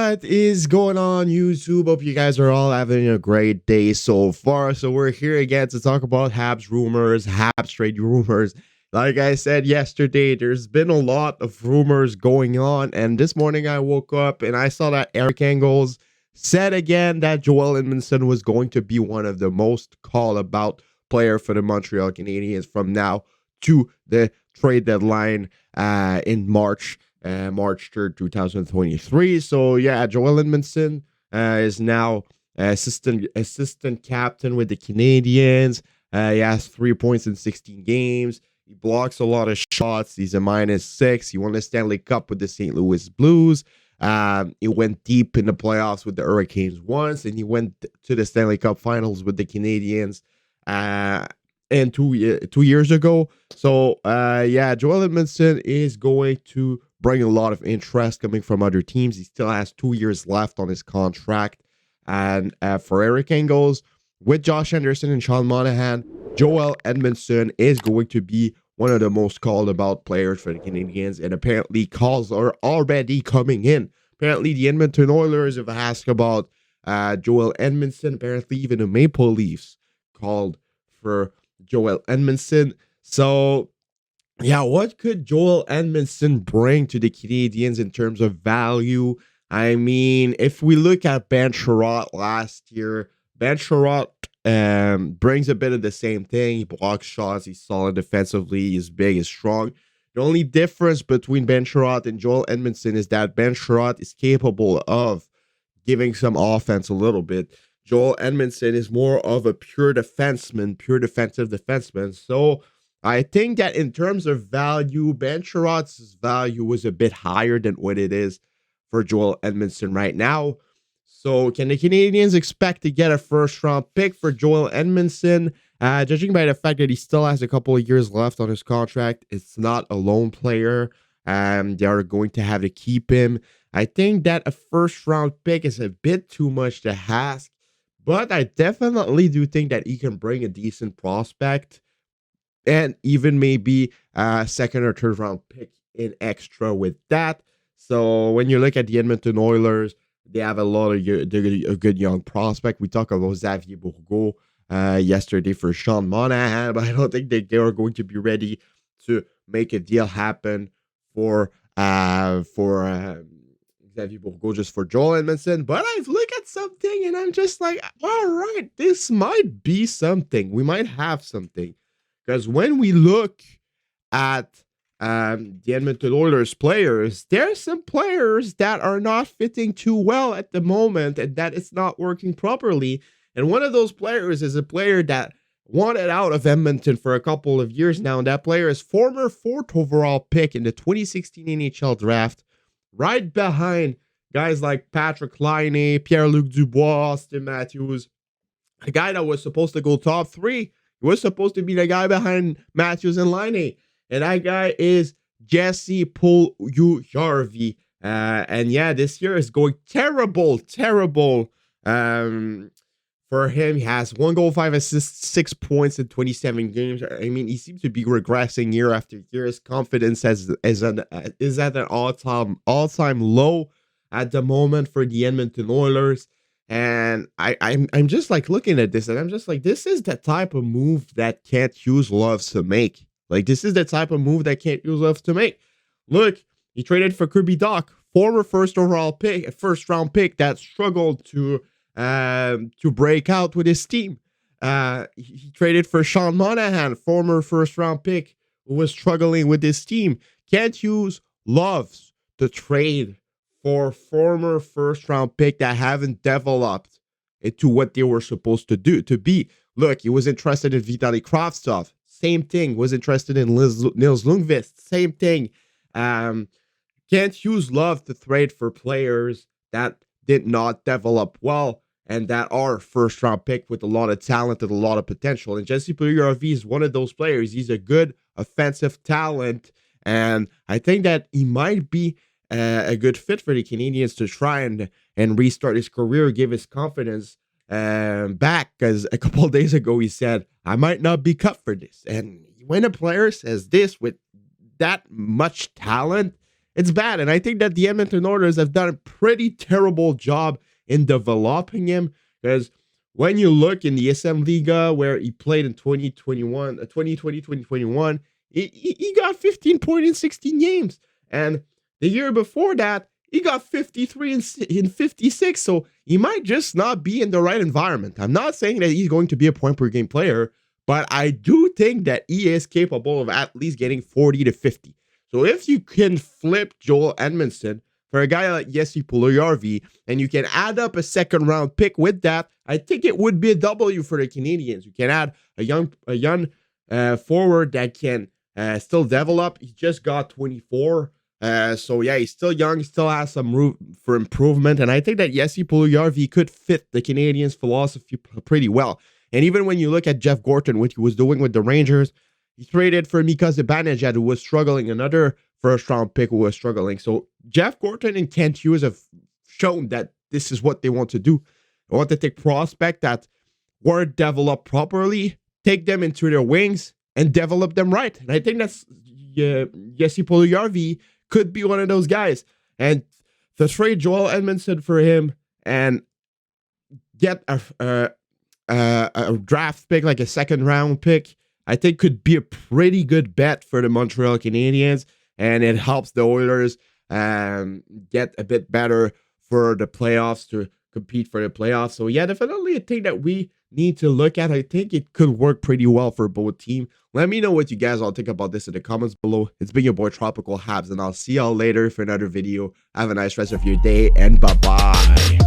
What is going on, YouTube? Hope you guys are all having a great day so far. So we're here again to talk about habs rumors, habs trade rumors. Like I said yesterday, there's been a lot of rumors going on, and this morning I woke up and I saw that Eric Engels said again that Joel Edmundson was going to be one of the most called about player for the Montreal Canadiens from now to the trade deadline in March. March 3rd, 2023. So yeah, Joel Edmundson is now assistant captain with the Canadiens. He has 3 points in 16 games. He blocks a lot of shots. He's a -6. He won the Stanley Cup with the St. Louis Blues. He went deep in the playoffs with the Hurricanes once, and he went to the Stanley Cup Finals with the Canadiens and two years ago. So yeah, Joel Edmundson is going to bring a lot of interest coming from other teams. He still has 2 years left on his contract. And for Eric Engels, with Josh Anderson and Sean Monahan, Joel Edmundson is going to be one of the most called about players for the Canadiens. And apparently calls are already coming in. Apparently the Edmonton Oilers have asked about Joel Edmundson. Apparently even the Maple Leafs called for Joel Edmundson. So yeah, what could Joel Edmundson bring to the Canadiens in terms of value? I mean, if we look at Ben Sherratt last year, Ben Sherratt brings a bit of the same thing. He blocks shots. He's solid defensively. He's big. He's strong. The only difference between Ben Sherratt and Joel Edmundson is that Ben Sherratt is capable of giving some offense a little bit. Joel Edmundson is more of a pure defenseman, pure defensive defenseman. So I think that in terms of value, Ben Sherratt's value was a bit higher than what it is for Joel Edmundson right now. So can the Canadiens expect to get a first-round pick for Joel Edmundson? Judging by the fact that he still has a couple of years left on his contract, it's not a lone player. They are going to have to keep him. I think that a first-round pick is a bit too much to ask, but I definitely do think that he can bring a decent prospect and even maybe a second or third round pick in extra with that. So when you look at the Edmonton Oilers, they have a lot of a good young prospect. We talked about Xavier Bourgault yesterday for Sean Monahan, but I don't think that they are going to be ready to make a deal happen for Xavier Bourgault just for Joel Edmundson. But I've looked at something and I'm just like, all right, this might be something. We might have something. Because when we look at the Edmonton Oilers players, there are some players that are not fitting too well at the moment and that it's not working properly. And one of those players is a player that wanted out of Edmonton for a couple of years now. And that player is former 4th overall pick in the 2016 NHL draft, right behind guys like Patrick Laine, Pierre-Luc Dubois, Austin Matthews, a guy that was supposed to go top 3. He was supposed to be the guy behind Matthews and Laine. And that guy is Jesse Puljujarvi. And yeah, this year is going terrible. For him, he has 1 goal, 5 assists, 6 points in 27 games. I mean, he seems to be regressing year after year. His confidence is at an all-time low at the moment for the Edmonton Oilers. And I'm just like looking at this and I'm just like, this is the type of move that Kent Hughes loves to make. Like, this is the type of move that Kent Hughes loves to make. Look, he traded for Kirby Dach, former first round pick that struggled to break out with his team. He traded for Sean Monahan, former first round pick who was struggling with his team. Kent Hughes loves to trade for former first-round pick that haven't developed into what they were supposed to be. Look, he was interested in Vitaly Kravtsov. Same thing. Was interested in Nils Lundqvist. Same thing. Kent Hughes loved to trade for players that did not develop well and that are first-round pick with a lot of talent and a lot of potential. And Jesse Puljujarvi is one of those players. He's a good offensive talent, and I think that he might be a good fit for the Canadiens to try and restart his career, give his confidence back. Because a couple of days ago he said, I might not be cut for this. And when a player says this with that much talent it's bad. And I think that the Edmonton Oilers have done a pretty terrible job in developing him, because when you look in the SM Liga where he played in 2021, he got 15 points in 16 games. And the year before that, he got 53 in 56. So he might just not be in the right environment. I'm not saying that he's going to be a point per game player, but I do think that he is capable of at least getting 40 to 50. So if you can flip Joel Edmundson for a guy like Jesse Puljujarvi, and you can add up a second round pick with that, I think it would be a W for the Canadiens. You can add a young forward that can still develop. He just got 24. So yeah, he's still young, still has some room for improvement. And I think that Jesse Puljujarvi could fit the Canadiens' philosophy pretty well. And even when you look at Jeff Gorton, what he was doing with the Rangers, he traded for Mika Zibanejad, who was struggling, another first-round pick who was struggling. So Jeff Gorton and Kent Hughes have shown that this is what they want to do. They want to take prospects that weren't developed properly, take them into their wings, and develop them right. And I think that's Jesse Puljujarvi could be one of those guys. And to trade Joel Edmundson for him and get a draft pick, like a second-round pick, I think could be a pretty good bet for the Montreal Canadiens, and it helps the Oilers get a bit better for the playoffs, to compete for the playoffs. So yeah, definitely a thing that we need to look at. I think it could work pretty well for both teams. Let me know what you guys all think about this in the comments below. It's been your boy Tropical Habs, and I'll see y'all later for another video. Have a nice rest of your day, and bye-bye.